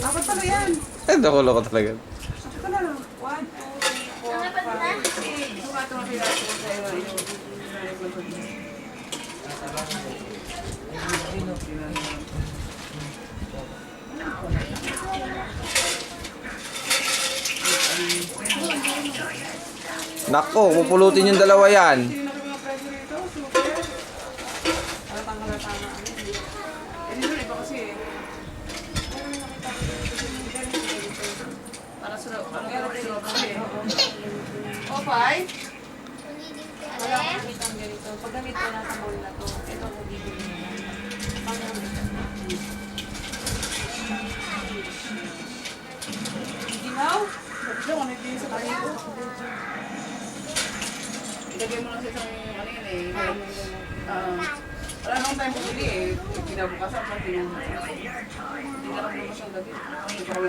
Dapat pala yan. Ay, nakulo ko talaga. Ito na lang. 1, 2, 3, 4, 5, 6. Suka ito mga pilato ko sa'yo. Nako, pupulutin yung dalawa yan. Hindi na kami mga presyo rito. Super. Halatang-halata na. Eh, dito iba kasi eh. Para sa ano yan, sila kasi eh. O, 5. Wala akong nakita ang ganito. Pag ganito, nasa bowl na to. Ito ako bibili nila. Pag ganito. Ginaw? Sabi ko, ano yung sa tayo ko? Ilagay mo lang sa isang ano yun eh. Wala nang tayo bumili eh. Kinabukasan, pag tinong. Hindi ka lang naman siyang gabi. Hindi ka kami